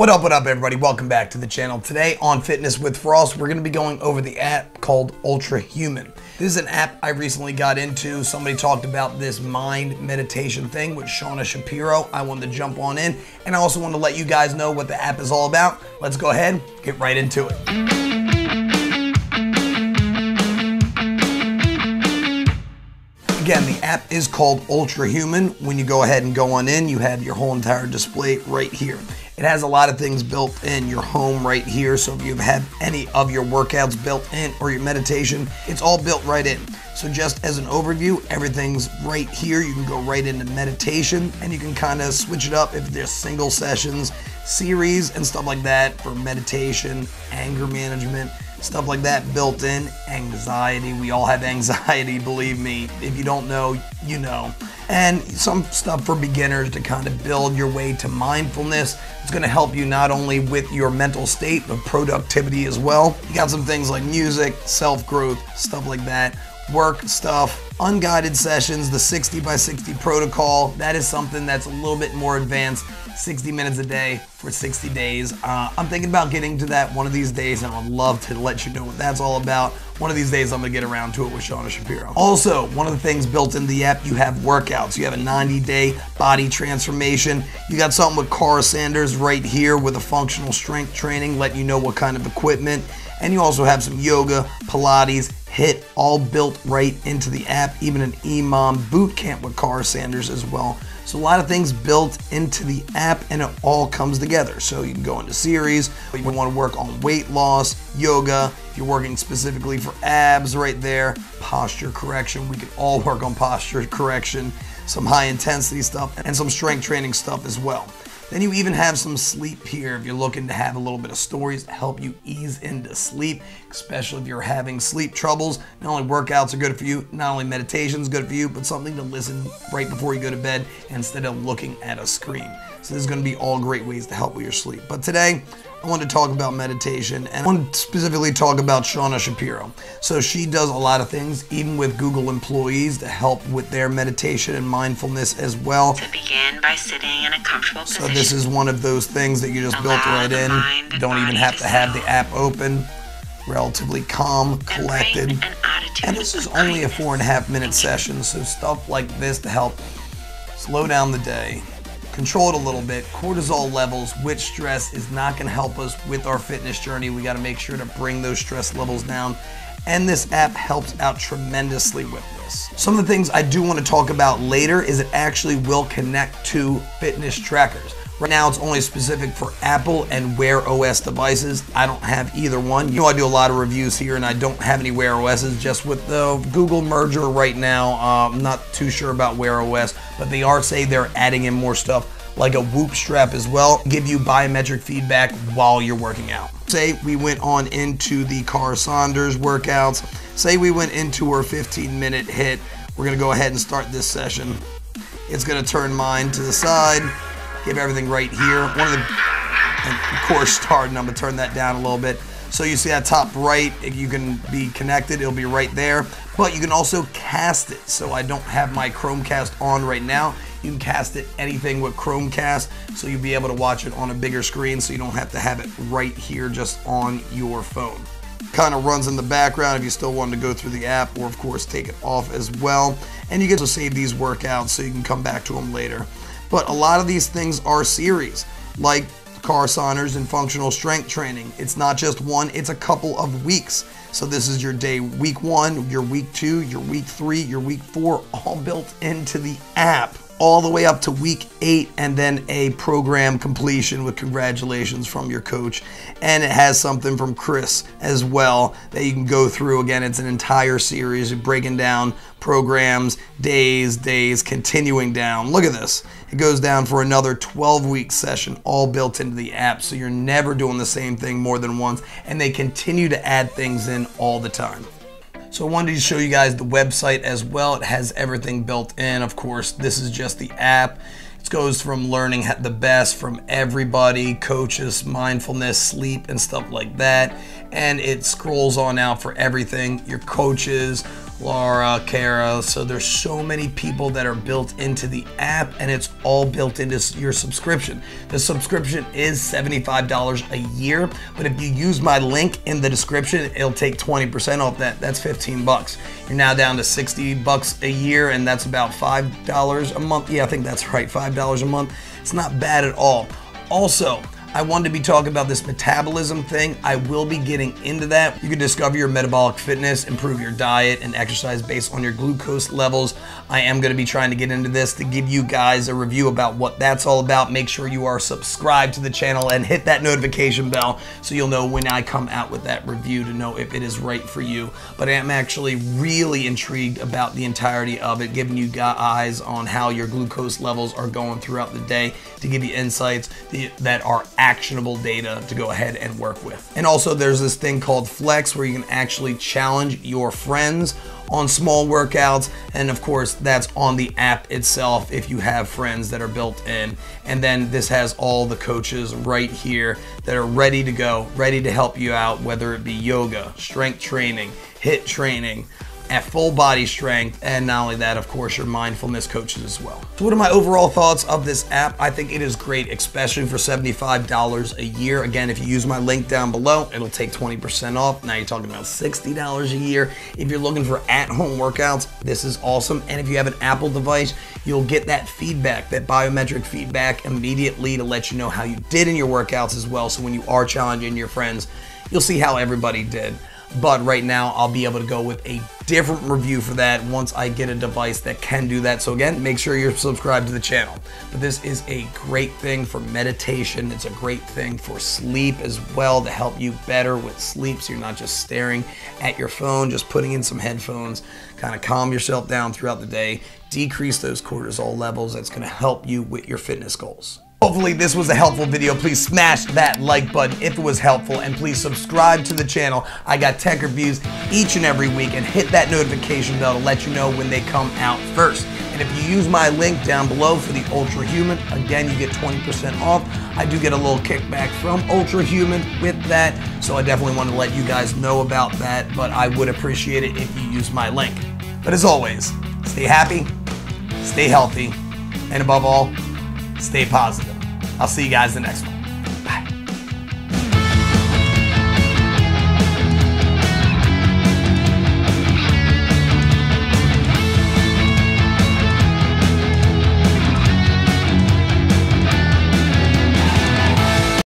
What up, everybody? Welcome back to the channel. Today on Fitness with Frost, we're going to be going over the app called Ultra Human. This is an app I recently got into. Somebody talked about this mind meditation thing with Shauna Shapiro. I wanted to jump on in, and I also want to let you guys know what the app is all about. Let's go ahead, get right into it. Again, the app is called Ultra Human. When you go ahead and go on in, you have your whole entire display right here. It has a lot of things built in your home right here. So if you have any of your workouts built in or your meditation, it's all built right in. So just as an overview, everything's right here. You can go right into meditation and you can kind of switch it up if there's single sessions, series and stuff like that for meditation, anger management, stuff like that built in. Anxiety, we all have anxiety, believe me. If you don't know, you know. And some stuff for beginners to kind of build your way to mindfulness. It's going to help you not only with your mental state, but productivity as well. You got some things like music, self-growth, stuff like that. Work stuff, unguided sessions, the 60 by 60 protocol. That is something that's a little bit more advanced. 60 minutes a day for 60 days. I'm thinking about getting to that one of these days, and I would love to let you know what that's all about. One of these days I'm gonna get around to it with Shauna Shapiro. Also, one of the things built into the app, you have workouts. You have a 90-day body transformation. You got something with Cara Sanders right here with a functional strength training, letting you know what kind of equipment. And you also have some yoga, Pilates, HIIT, all built right into the app, even an EMOM boot camp with Cara Sanders as well. So a lot of things built into the app, and it all comes together. So you can go into series, if you want to work on weight loss, yoga, if you're working specifically for abs right there, posture correction, we can all work on posture correction, some high intensity stuff, and some strength training stuff as well. Then you even have some sleep here if you're looking to have a little bit of stories to help you ease into sleep, especially if you're having sleep troubles. Not only workouts are good for you, not only meditation is good for you, but something to listen right before you go to bed instead of looking at a screen. So this is going to be all great ways to help with your sleep. But today, I want to talk about meditation, and I want to specifically talk about Shauna Shapiro. So she does a lot of things, even with Google employees, to help with their meditation and mindfulness as well. To begin by sitting in a comfortable position. So this is one of those things that you just built right in. You don't even have to have the app open. Relatively calm, collected. And this is only a 4.5 minute session, so stuff like this to help slow down the day. Control it a little bit. Cortisol levels with stress is not going to help us with our fitness journey. We got to make sure to bring those stress levels down. And this app helps out tremendously with this. Some of the things I do want to talk about later is it actually will connect to fitness trackers. Right now it's only specific for Apple and Wear OS devices. I don't have either one. You know, I do a lot of reviews here and I don't have any Wear OSs, just with the Google merger right now. I'm not too sure about Wear OS, but they are saying they're adding in more stuff like a Whoop strap as well, give you biometric feedback while you're working out. Say we went on into the Cara Sanders workouts. Say we went into her 15-minute HIIT. We're gonna go ahead and start this session. It's gonna turn mine to the side. Give everything right here. And of course, starting, I'm gonna turn that down a little bit. So you see that top right, if you can be connected, it'll be right there. But you can also cast it. So I don't have my Chromecast on right now. You can cast it anything with Chromecast, so you'll be able to watch it on a bigger screen, so you don't have to have it right here just on your phone. Kind of runs in the background if you still want to go through the app, or of course take it off as well. And you get to save these workouts so you can come back to them later. But a lot of these things are series, like Cara Sanders and functional strength training. It's not just one, it's a couple of weeks. So this is your day week 1, your week 2, your week 3, your week 4, all built into the app, all the way up to week 8, and then a program completion with congratulations from your coach. And it has something from Chris as well that you can go through. Again, it's an entire series breaking down programs, days, continuing down. Look at this. It goes down for another 12-week session, all built into the app. So you're never doing the same thing more than once, and they continue to add things in all the time. So I wanted to show you guys the website as well. It has everything built in. Of course, this is just the app. It goes from learning the best from everybody, coaches, mindfulness, sleep, and stuff like that. And it scrolls on out for everything, your coaches, Laura, Kara. So there's so many people that are built into the app, and it's all built into your subscription. The subscription is $75 a year, but if you use my link in the description, it'll take 20% off that. That's 15 bucks. You're now down to 60 bucks a year, and that's about $5 a month. Yeah, I think that's right, $5 a month. It's not bad at all. Also, I wanted to be talking about this metabolism thing. I will be getting into that. You can discover your metabolic fitness, improve your diet, and exercise based on your glucose levels. I am going to be trying to get into this to give you guys a review about what that's all about. Make sure you are subscribed to the channel and hit that notification bell so you'll know when I come out with that review to know if it is right for you. But I am actually really intrigued about the entirety of it, giving you guys on how your glucose levels are going throughout the day to give you insights that are actionable data to go ahead and work with. And also there's this thing called Flex where you can actually challenge your friends on small workouts, and of course that's on the app itself if you have friends that are built in. And then this has all the coaches right here that are ready to go, ready to help you out, whether it be yoga, strength training, HIIT training, at full body strength, and not only that, of course, your mindfulness coaches as well. So what are my overall thoughts of this app? I think it is great, especially for $75 a year. Again, if you use my link down below, it'll take 20% off. Now you're talking about $60 a year. If you're looking for at-home workouts, this is awesome. And if you have an Apple device, you'll get that feedback, that biometric feedback immediately to let you know how you did in your workouts as well. So when you are challenging your friends, you'll see how everybody did. But right now I'll be able to go with a different review for that once I get a device that can do that. So again, make sure you're subscribed to the channel. But this is a great thing for meditation. It's a great thing for sleep as well, to help you better with sleep so you're not just staring at your phone, just putting in some headphones, kind of calm yourself down throughout the day, decrease those cortisol levels. That's going to help you with your fitness goals. Hopefully this was a helpful video. Please smash that like button if it was helpful, and please subscribe to the channel. I got tech reviews each and every week, and hit that notification bell to let you know when they come out first. And if you use my link down below for the Ultra Human, again, you get 20% off. I do get a little kickback from Ultra Human with that, so I definitely want to let you guys know about that, but I would appreciate it if you use my link. But as always, stay happy, stay healthy, and above all, stay positive. I'll see you guys in the next one.